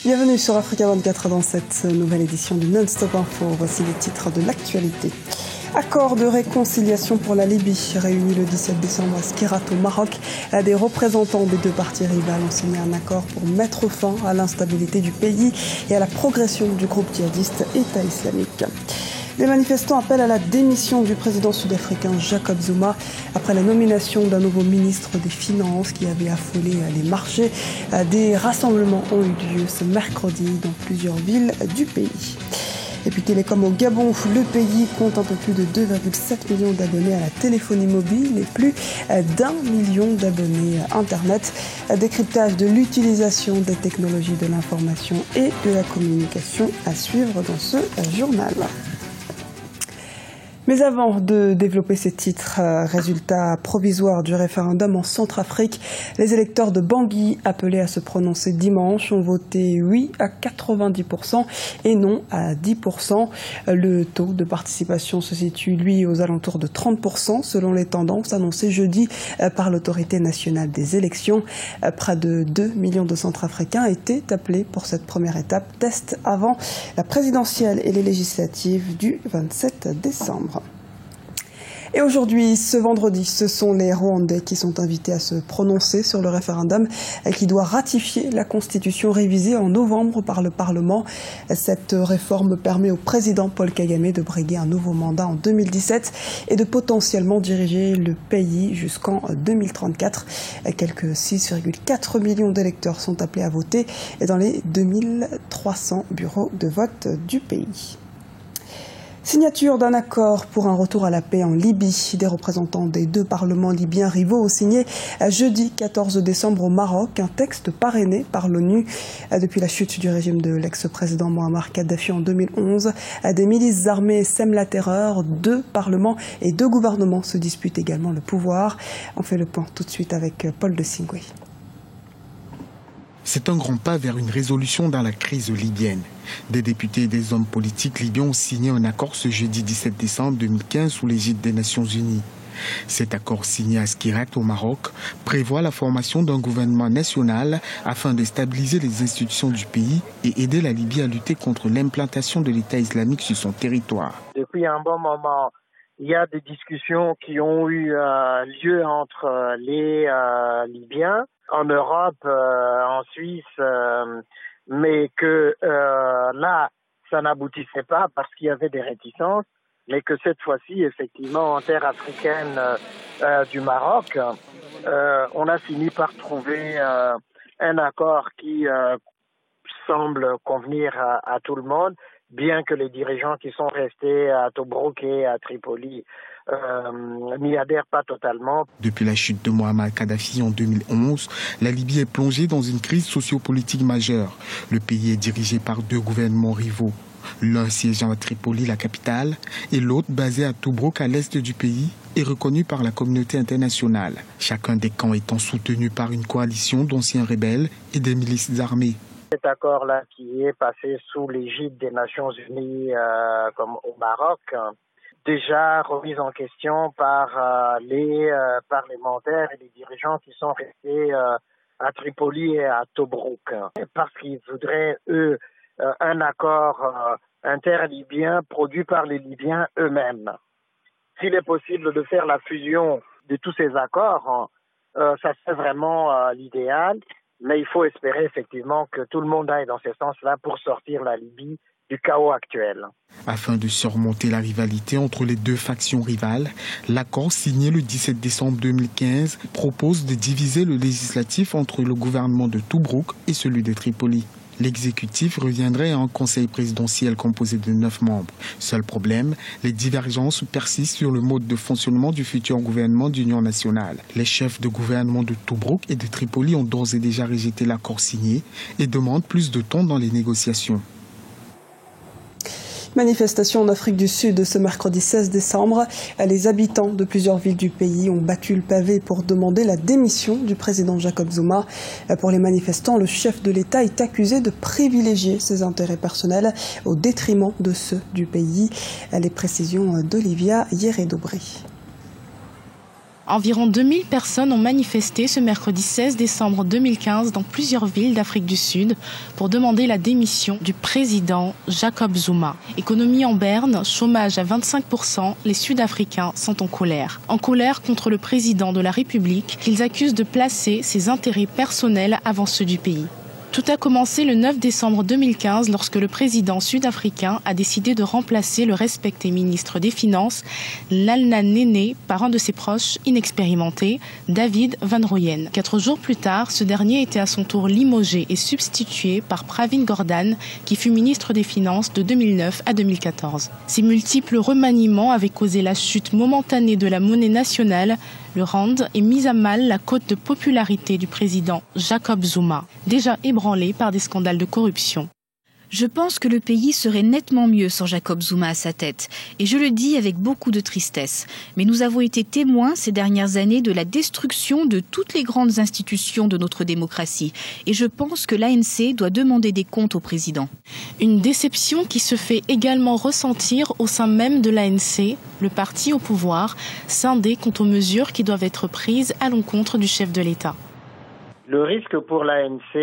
Bienvenue sur Africa 24 dans cette nouvelle édition du Non-Stop Info. Voici les titres de l'actualité. Accord de réconciliation pour la Libye, réuni le 17 décembre à Skirat au Maroc. Des représentants des deux parties rivales ont signé un accord pour mettre fin à l'instabilité du pays et à la progression du groupe djihadiste État islamique. Les manifestants appellent à la démission du président sud-africain Jacob Zuma après la nomination d'un nouveau ministre des Finances qui avait affolé les marchés. Des rassemblements ont eu lieu ce mercredi dans plusieurs villes du pays. Et puis Télécom au Gabon, le pays compte un peu plus de 2,7 millions d'abonnés à la téléphonie mobile et plus d'1 million d'abonnés Internet. Décryptage de l'utilisation des technologies de l'information et de la communication à suivre dans ce journal. Mais avant de développer ces titres, résultat provisoire du référendum en Centrafrique, les électeurs de Bangui appelés à se prononcer dimanche ont voté oui à 90% et non à 10%. Le taux de participation se situe, lui, aux alentours de 30% selon les tendances annoncées jeudi par l'autorité nationale des élections. Près de 2 millions de Centrafricains étaient appelés pour cette première étape test avant la présidentielle et les législatives du 27 décembre. Et aujourd'hui, ce vendredi, ce sont les Rwandais qui sont invités à se prononcer sur le référendum qui doit ratifier la Constitution révisée en novembre par le Parlement. Cette réforme permet au président Paul Kagame de briguer un nouveau mandat en 2017 et de potentiellement diriger le pays jusqu'en 2034. Quelques 6,4 millions d'électeurs sont appelés à voter dans les 2300 bureaux de vote du pays. Signature d'un accord pour un retour à la paix en Libye. Des représentants des deux parlements libyens rivaux ont signé jeudi 14 décembre au Maroc un texte parrainé par l'ONU. Depuis la chute du régime de l'ex-président Mouammar Kadhafi en 2011, des milices armées sèment la terreur. Deux parlements et deux gouvernements se disputent également le pouvoir. On fait le point tout de suite avec Paul de Singwe. C'est un grand pas vers une résolution dans la crise libyenne. Des députés et des hommes politiques libyens ont signé un accord ce jeudi 17 décembre 2015 sous l'égide des Nations Unies. Cet accord signé à Skirat au Maroc prévoit la formation d'un gouvernement national afin de stabiliser les institutions du pays et aider la Libye à lutter contre l'implantation de l'État islamique sur son territoire. Depuis un bon moment, il y a des discussions qui ont eu lieu entre les Libyens en Europe, en Suisse, mais que là, ça n'aboutissait pas parce qu'il y avait des réticences, mais que cette fois-ci, effectivement, en terre africaine du Maroc, on a fini par trouver un accord qui semble convenir à tout le monde, bien que les dirigeants qui sont restés à Tobrouk et à Tripoli n'y adhèrent pas totalement. Depuis la chute de Mouammar Kadhafi en 2011, la Libye est plongée dans une crise sociopolitique majeure. Le pays est dirigé par deux gouvernements rivaux, l'un siégeant à Tripoli, la capitale, et l'autre basé à Tobrouk, à l'est du pays, et reconnu par la communauté internationale. Chacun des camps étant soutenu par une coalition d'anciens rebelles et des milices armées. Cet accord-là qui est passé sous l'égide des Nations Unies comme au Maroc, déjà remis en question par les parlementaires et les dirigeants qui sont restés à Tripoli et à Tobrouk. Parce qu'ils voudraient, eux, un accord inter-libyen produit par les Libyens eux-mêmes. S'il est possible de faire la fusion de tous ces accords, ça c'est vraiment l'idéal. Mais il faut espérer effectivement que tout le monde aille dans ce sens-là pour sortir la Libye du chaos actuel. Afin de surmonter la rivalité entre les deux factions rivales, l'accord signé le 17 décembre 2015 propose de diviser le législatif entre le gouvernement de Tobrouk et celui de Tripoli. L'exécutif reviendrait à un conseil présidentiel composé de 9 membres. Seul problème, les divergences persistent sur le mode de fonctionnement du futur gouvernement d'union nationale. Les chefs de gouvernement de Tobrouk et de Tripoli ont d'ores et déjà rejeté l'accord signé et demandent plus de temps dans les négociations. Manifestation en Afrique du Sud ce mercredi 16 décembre. Les habitants de plusieurs villes du pays ont battu le pavé pour demander la démission du président Jacob Zuma. Pour les manifestants, le chef de l'État est accusé de privilégier ses intérêts personnels au détriment de ceux du pays. Les précisions d'Olivia Yéredobry. Environ 2000 personnes ont manifesté ce mercredi 16 décembre 2015 dans plusieurs villes d'Afrique du Sud pour demander la démission du président Jacob Zuma. Économie en berne, chômage à 25%, les Sud-Africains sont en colère. En colère contre le président de la République qu'ils accusent de placer ses intérêts personnels avant ceux du pays. Tout a commencé le 9 décembre 2015 lorsque le président sud-africain a décidé de remplacer le respecté ministre des Finances, Nalna Nene, par un de ses proches inexpérimentés, David Van Rooyen. 4 jours plus tard, ce dernier était à son tour limogé et substitué par Pravin Gordhan, qui fut ministre des Finances de 2009 à 2014. Ces multiples remaniements avaient causé la chute momentanée de la monnaie nationale, le rand et mise à mal la cote de popularité du président Jacob Zuma, déjà ébranlé par des scandales de corruption. Je pense que le pays serait nettement mieux sans Jacob Zuma à sa tête. Et je le dis avec beaucoup de tristesse. Mais nous avons été témoins ces dernières années de la destruction de toutes les grandes institutions de notre démocratie. Et je pense que l'ANC doit demander des comptes au président. Une déception qui se fait également ressentir au sein même de l'ANC, le parti au pouvoir, scindé quant aux mesures qui doivent être prises à l'encontre du chef de l'État. Le risque pour l'ANC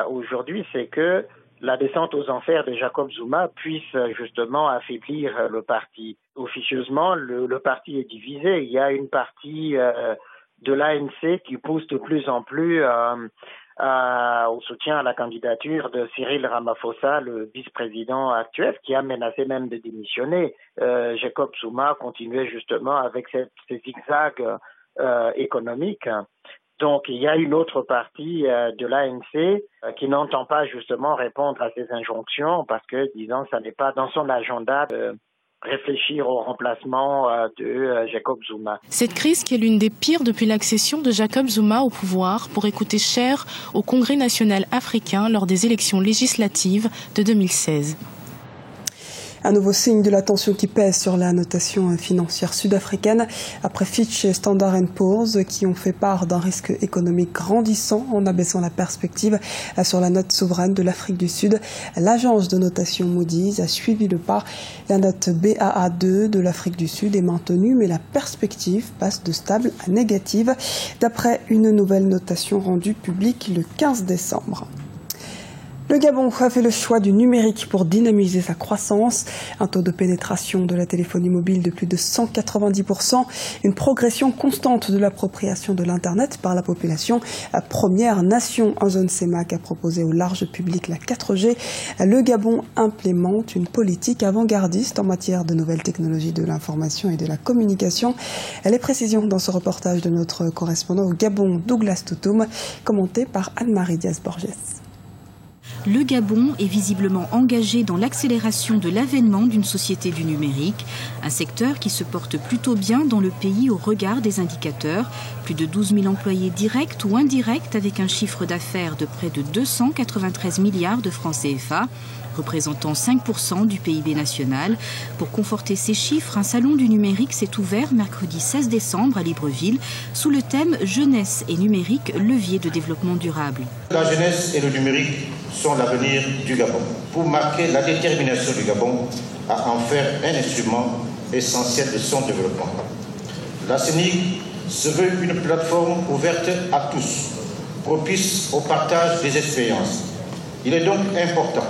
aujourd'hui, c'est que la descente aux enfers de Jacob Zuma puisse justement affaiblir le parti. Officieusement, le parti est divisé. Il y a une partie de l'ANC qui pousse de plus en plus au soutien à la candidature de Cyril Ramaphosa, le vice-président actuel, qui a menacé même de démissionner. Jacob Zuma continuait justement avec ces zigzags économiques. Donc, il y a une autre partie de l'ANC qui n'entend pas justement répondre à ces injonctions parce que, disons, ça n'est pas dans son agenda de réfléchir au remplacement de Jacob Zuma. Cette crise qui est l'une des pires depuis l'accession de Jacob Zuma au pouvoir pourrait coûter cher au Congrès national africain lors des élections législatives de 2016. Un nouveau signe de la tension qui pèse sur la notation financière sud-africaine après Fitch et Standard & Poor's qui ont fait part d'un risque économique grandissant en abaissant la perspective sur la note souveraine de l'Afrique du Sud. L'agence de notation Moody's a suivi le pas. La note Baa2 de l'Afrique du Sud est maintenue mais la perspective passe de stable à négative d'après une nouvelle notation rendue publique le 15 décembre. Le Gabon a fait le choix du numérique pour dynamiser sa croissance. Un taux de pénétration de la téléphonie mobile de plus de 190%. Une progression constante de l'appropriation de l'Internet par la population. Première nation en zone CEMAC à proposer au large public la 4G. Le Gabon implémente une politique avant-gardiste en matière de nouvelles technologies de l'information et de la communication. Les précisions dans ce reportage de notre correspondant au Gabon, Douglas Toutoum, commenté par Anne-Marie Diaz-Borges. Le Gabon est visiblement engagé dans l'accélération de l'avènement d'une société du numérique, un secteur qui se porte plutôt bien dans le pays au regard des indicateurs. Plus de 12 000 employés directs ou indirects avec un chiffre d'affaires de près de 293 milliards de francs CFA, représentant 5% du PIB national. Pour conforter ces chiffres, un salon du numérique s'est ouvert mercredi 16 décembre à Libreville sous le thème « Jeunesse et numérique, levier de développement durable ». La jeunesse et le numérique sont l'avenir du Gabon. Pour marquer la détermination du Gabon à en faire un instrument essentiel de son développement. La CENIC se veut une plateforme ouverte à tous, propice au partage des expériences. Il est donc important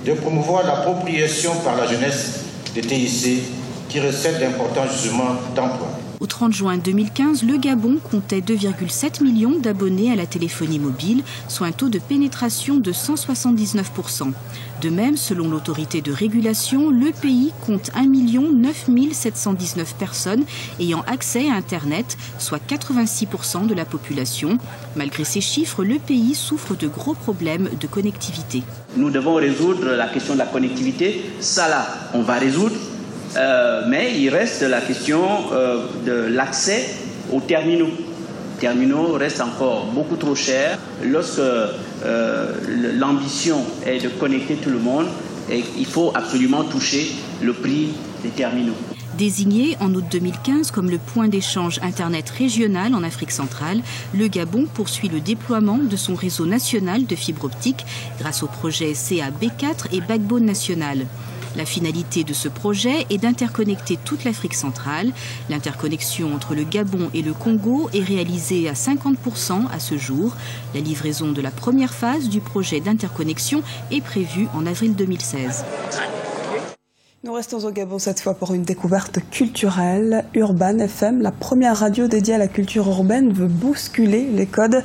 de promouvoir l'appropriation par la jeunesse des TIC qui recèlent d'importants gisements d'emploi. Au 30 juin 2015, le Gabon comptait 2,7 millions d'abonnés à la téléphonie mobile, soit un taux de pénétration de 179%. De même, selon l'autorité de régulation, le pays compte 1 9 719 personnes ayant accès à Internet, soit 86% de la population. Malgré ces chiffres, le pays souffre de gros problèmes de connectivité. Nous devons résoudre la question de la connectivité. Ça là, on va résoudre. Mais il reste la question de l'accès aux terminaux. Les terminaux restent encore beaucoup trop chers. Lorsque l'ambition est de connecter tout le monde, et il faut absolument toucher le prix des terminaux. Désigné en août 2015 comme le point d'échange Internet régional en Afrique centrale, le Gabon poursuit le déploiement de son réseau national de fibre optique grâce au projet CAB4 et Backbone national. La finalité de ce projet est d'interconnecter toute l'Afrique centrale. L'interconnexion entre le Gabon et le Congo est réalisée à 50% à ce jour. La livraison de la première phase du projet d'interconnexion est prévue en avril 2016. Nous restons au Gabon cette fois pour une découverte culturelle. Urban FM, la première radio dédiée à la culture urbaine, veut bousculer les codes.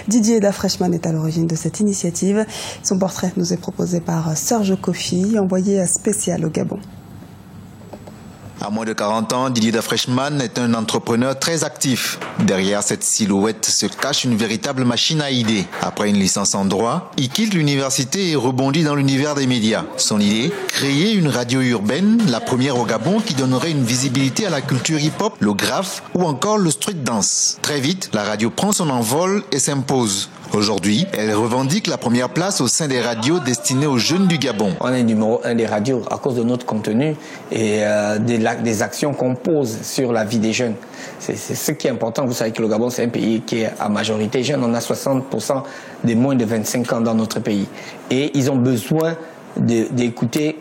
Didier Dafreshman est à l'origine de cette initiative. Son portrait nous est proposé par Serge Kofi, envoyé spécial au Gabon. À moins de 40 ans, Didier Dafreshman est un entrepreneur très actif. Derrière cette silhouette se cache une véritable machine à idées. Après une licence en droit, il quitte l'université et rebondit dans l'univers des médias. Son idée, créer une radio urbaine, la première au Gabon, qui donnerait une visibilité à la culture hip-hop, le graphe ou encore le street dance. Très vite, la radio prend son envol et s'impose. Aujourd'hui, elle revendique la première place au sein des radios destinées aux jeunes du Gabon. On est numéro 1 des radios à cause de notre contenu et des actions qu'on pose sur la vie des jeunes. C'est ce qui est important. Vous savez que le Gabon, c'est un pays qui est à majorité jeune. On a 60% des moins de 25 ans dans notre pays. Et ils ont besoin d'écouter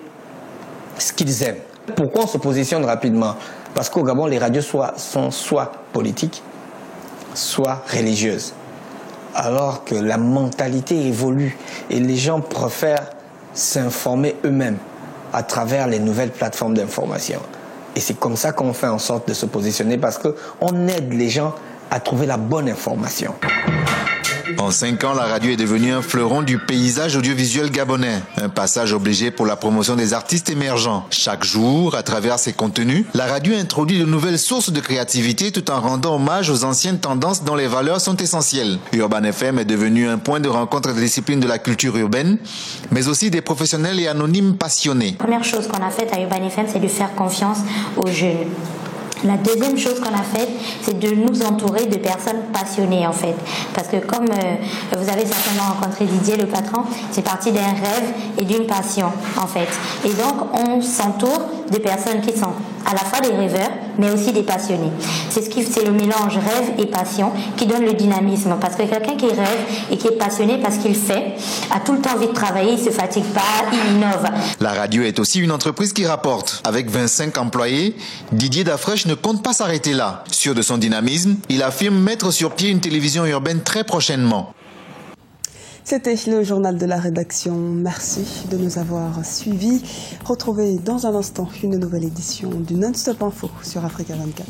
ce qu'ils aiment. Pourquoi on se positionne rapidement? Parce qu'au Gabon, les radios sont soit politiques, soit religieuses. Alors que la mentalité évolue et les gens préfèrent s'informer eux-mêmes à travers les nouvelles plateformes d'information. Et c'est comme ça qu'on fait en sorte de se positionner parce qu'on aide les gens à trouver la bonne information. En 5 ans, la radio est devenue un fleuron du paysage audiovisuel gabonais. Un passage obligé pour la promotion des artistes émergents. Chaque jour, à travers ses contenus, la radio introduit de nouvelles sources de créativité tout en rendant hommage aux anciennes tendances dont les valeurs sont essentielles. Urban FM est devenu un point de rencontre des disciplines de la culture urbaine, mais aussi des professionnels et anonymes passionnés. La première chose qu'on a faite à Urban FM, c'est de faire confiance aux jeunes. La deuxième chose qu'on a faite, c'est de nous entourer de personnes passionnées en fait. Parce que comme vous avez certainement rencontré Didier, le patron, c'est parti d'un rêve et d'une passion en fait. Et donc on s'entoure de personnes qui sont à la fois des rêveurs, mais aussi des passionnés. C'est le mélange rêve et passion qui donne le dynamisme. Parce que quelqu'un qui rêve et qui est passionné parce qu'il fait, a tout le temps envie de travailler, il ne se fatigue pas, il innove. La radio est aussi une entreprise qui rapporte. Avec 25 employés, Didier Dafresh ne compte pas s'arrêter là. Sûr de son dynamisme, il affirme mettre sur pied une télévision urbaine très prochainement. C'était le journal de la rédaction. Merci de nous avoir suivis. Retrouvez dans un instant une nouvelle édition du Non-Stop Info sur Africa 24.